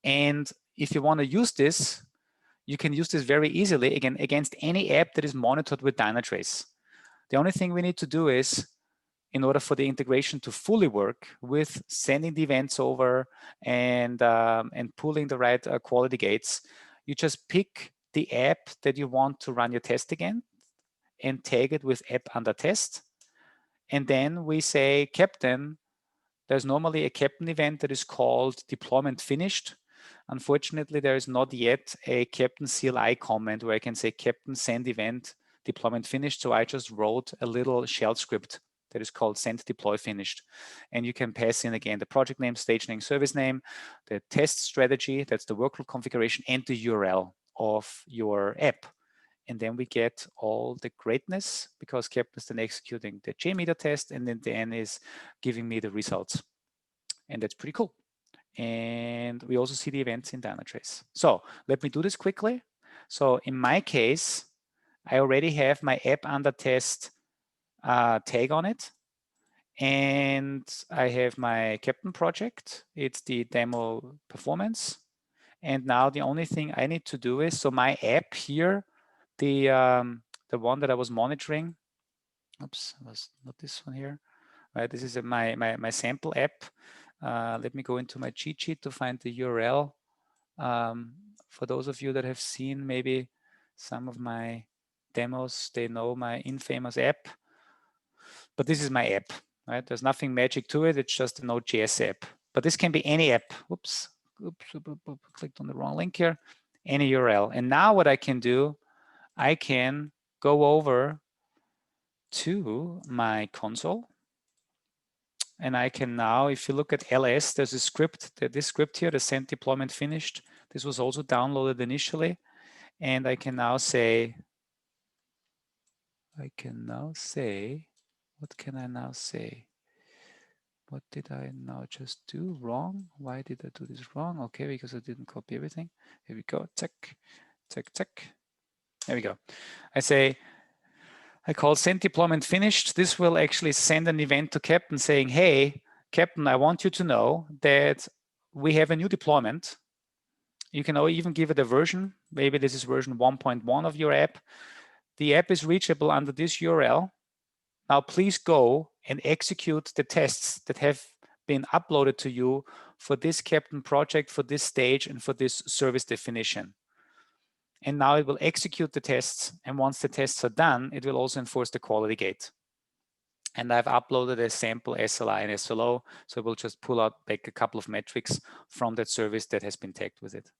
And if you want to use this, you can use this very easily, again, against any app that is monitored with Dynatrace. The only thing we need to do is, in order for the integration to fully work with sending the events over and pulling the right quality gates, you just pick the app that you want to run your test again and tag it with app under test. And then we say Keptn, there's normally a Keptn event that is called deployment finished. Unfortunately, there is not yet a Keptn CLI comment where I can say Keptn send event deployment finished. So I just wrote a little shell script that is called send deploy finished. And you can pass in again the project name, stage name, service name, the test strategy, that's the workload configuration, and the URL of your app. And then we get all the greatness because Keptn is then executing the JMeter test, and then the end is giving me the results. And that's pretty cool. And we also see the events in Dynatrace. So let me do this quickly. So in my case, I already have my app under test tag on it. And I have my Keptn project. It's the demo performance. And now the only thing I need to do is, so my app here, the one that I was monitoring, oops, it was not this one here. Right, this is my sample app. Let me go into my cheat sheet to find the URL For those of you that have seen maybe some of my demos, they know my infamous app. But this is my app, right? There's nothing magic to it. It's just a Node.js app. But this can be any app. Oops, clicked on the wrong link here. Any URL. And now what I can do, I can go over to my console. And I can now, if you look at ls, there's a script, this script here, the send deployment finished. This was also downloaded initially. And I can now say, what can I now say? What did I now just do wrong? Why did I do this wrong? Okay, because I didn't copy everything. Here we go, check, check, check. There we go. I call send deployment finished. This will actually send an event to Keptn saying, hey, Keptn, I want you to know that we have a new deployment. You can even give it a version. Maybe this is version 1.1 of your app. The app is reachable under this URL. Now, please go and execute the tests that have been uploaded to you for this Keptn project, for this stage, and for this service definition. And now it will execute the tests. And once the tests are done, it will also enforce the quality gate. And I've uploaded a sample SLI and SLO. So it will just pull out back a couple of metrics from that service that has been tagged with it.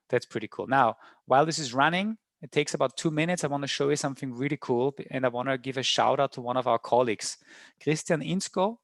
That's pretty cool. Now, while this is running, it takes about 2 minutes. I want to show you something really cool. And I want to give a shout out to one of our colleagues, Christian Insko.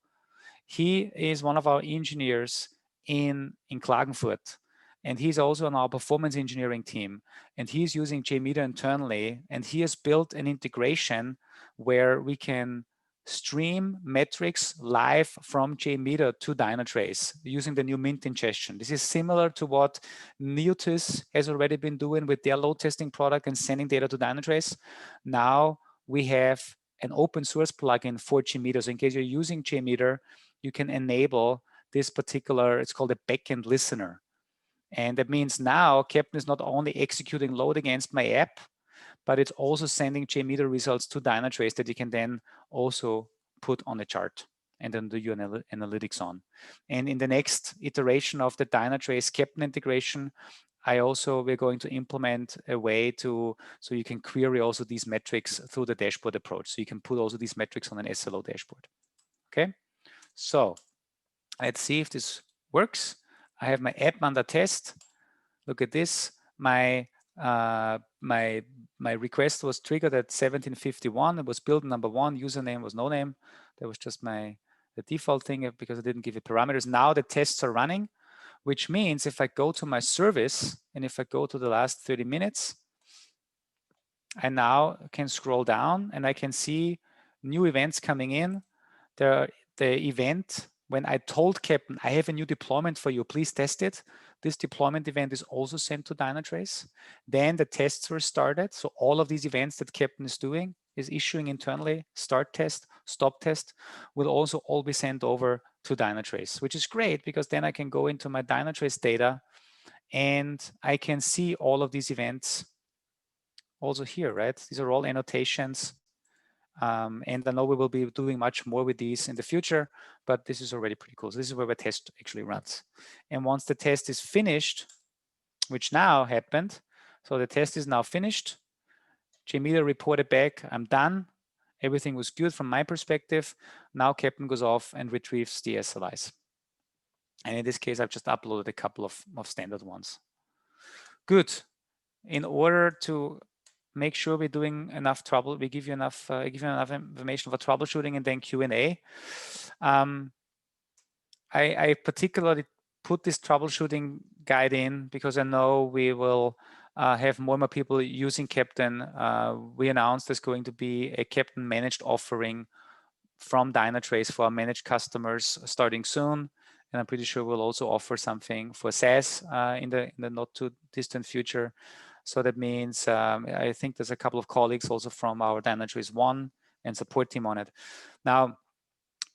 He is one of our engineers in Klagenfurt. And he's also on our performance engineering team. And he's using JMeter internally. And he has built an integration where we can stream metrics live from JMeter to Dynatrace using the new Mint ingestion. This is similar to what Neotis has already been doing with their load testing product and sending data to Dynatrace. Now we have an open source plugin for JMeter. So in case you're using JMeter, you can enable this particular, it's called a backend listener. And that means now Keptn is not only executing load against my app, but it's also sending JMeter results to Dynatrace that you can then also put on a chart and then do your analytics on. And in the next iteration of the Dynatrace Keptn integration, we're going to implement a way so you can query also these metrics through the dashboard approach. So you can put also these metrics on an SLO dashboard. Okay, so let's see if this works. I have my app under test. Look at this. My request was triggered at 1751. It was build number 1. Username was no name. That was just the default thing because I didn't give it parameters. Now the tests are running, which means if I go to my service and if I go to the last 30 minutes, I now can scroll down and I can see new events coming in. The event when I told Keptn, I have a new deployment for you, please test it. This deployment event is also sent to Dynatrace. Then the tests were started. So all of these events that Keptn is doing, is issuing internally, start test, stop test, will also all be sent over to Dynatrace, which is great because then I can go into my Dynatrace data and I can see all of these events also here, right? These are all annotations. And I know we will be doing much more with these in the future, but this is already pretty cool. So this is where the test actually runs. And once the test is finished, which now happened, so the test is now finished, JMeter reported back, I'm done. Everything was good from my perspective. Now Keptn goes off and retrieves the SLIs. And in this case, I've just uploaded a couple of standard ones. Good. In order to make sure we're doing enough trouble, we give you enough information for troubleshooting and then Q&A. I particularly put this troubleshooting guide in because I know we will have more and more people using Keptn. We announced there's going to be a Keptn managed offering from Dynatrace for our managed customers starting soon. And I'm pretty sure we'll also offer something for SaaS in the not too distant future. So that means I think there's a couple of colleagues also from our Dynatrace One and support team on it. Now,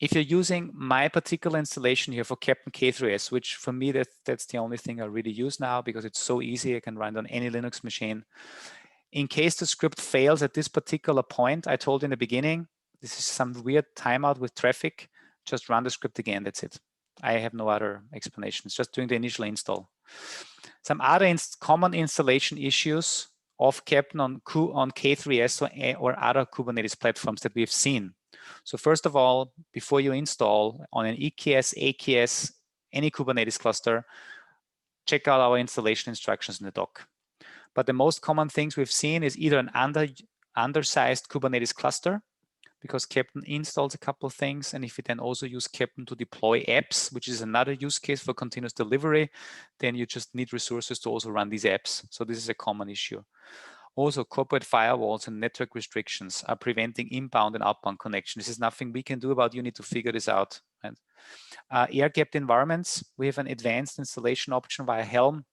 if you're using my particular installation here for Keptn K3S, which for me, that's the only thing I really use now because it's so easy, I can run it on any Linux machine. In case the script fails at this particular point, I told you in the beginning, this is some weird timeout with traffic, just run the script again, that's it. I have no other explanation. It's just doing the initial install. Some other common installation issues of Keptn on K3s or other Kubernetes platforms that we've seen. So first of all, before you install on an EKS, AKS, any Kubernetes cluster, check out our installation instructions in the doc. But the most common things we've seen is either an undersized Kubernetes cluster, because Keptn installs a couple of things, and if you then also use Keptn to deploy apps, which is another use case for continuous delivery, then you just need resources to also run these apps. So this is a common issue. Also, corporate firewalls and network restrictions are preventing inbound and outbound connection. This is nothing we can do about. You need to figure this out. Right? Air-gapped environments, we have an advanced installation option via Helm.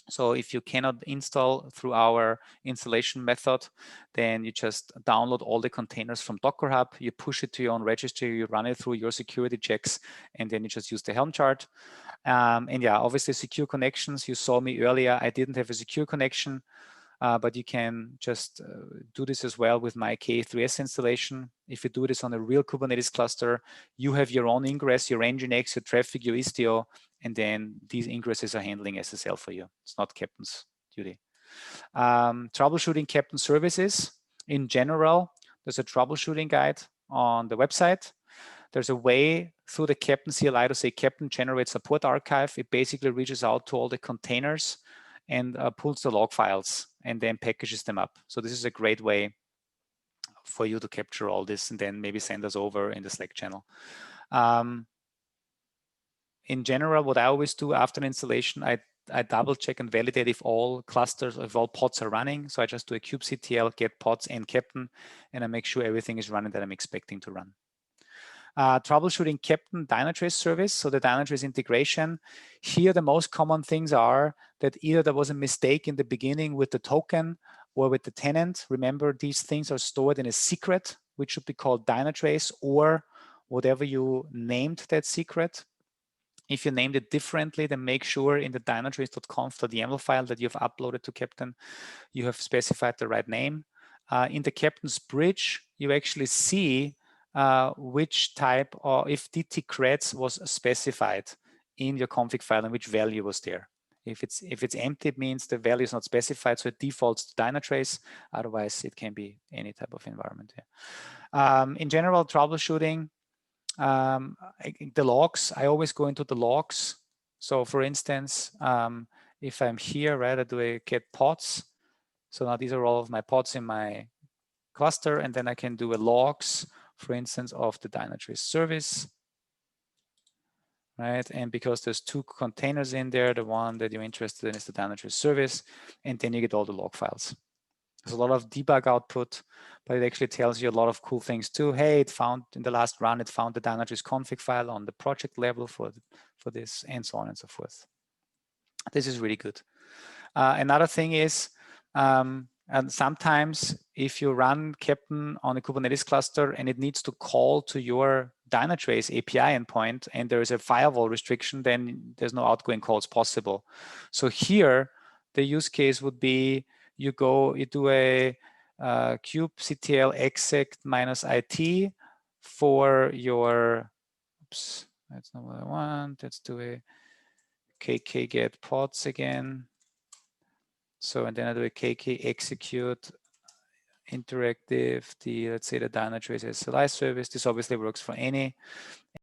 So if you cannot install through our installation method, then you just download all the containers from Docker Hub, you push it to your own registry, you run it through your security checks, and then you just use the Helm chart. And yeah, obviously secure connections. You saw me earlier, I didn't have a secure connection, but you can just do this as well with my K3s installation. If you do this on a real Kubernetes cluster, you have your own ingress, your Nginx, your traffic, your Istio, and then these ingresses are handling SSL for you. It's not Keptn's duty. Troubleshooting Keptn services. In general, there's a troubleshooting guide on the website. There's a way through the Keptn CLI to say Keptn generate support archive. It basically reaches out to all the containers and pulls the log files and then packages them up. So this is a great way for you to capture all this and then maybe send us over in the Slack channel. In general, what I always do after an installation, I double check and validate if all clusters, if all pods are running. So I just do a kubectl, get pods and Keptn, and I make sure everything is running that I'm expecting to run. Troubleshooting Keptn Dynatrace service, so the Dynatrace integration. Here, the most common things are that either there was a mistake in the beginning with the token or with the tenant. Remember, these things are stored in a secret, which should be called Dynatrace, or whatever you named that secret. If you named it differently, then make sure in the dynatrace.conf.yaml file that you've uploaded to Keptn, you have specified the right name. In the Keptn's bridge, you actually see which type, or if DT-creds was specified in your config file and which value was there. If it's empty, it means the value is not specified, so it defaults to Dynatrace. Otherwise, it can be any type of environment. In general, troubleshooting, the logs, I always go into the logs. So for instance, if I'm here, right, I do a get pods. So now these are all of my pods in my cluster, and then I can do a logs, for instance, of the Dynatrace service, right? And because there's two containers in there, the one that you're interested in is the Dynatrace service, and then you get all the log files. There's a lot of debug output, but it actually tells you a lot of cool things too. Hey, it found in the last run, it found the Dynatrace config file on the project level for this, and so on and so forth. This is really good. Another thing is, and sometimes if you run Keptn on a Kubernetes cluster and it needs to call to your Dynatrace API endpoint and there is a firewall restriction, then there's no outgoing calls possible. So here, the use case would be you do a kubectl exec -it for your, oops, that's not what I want. Let's do a kk get pods again. So, and then I do a kk execute interactive, let's say the Dynatrace SLI service. This obviously works for any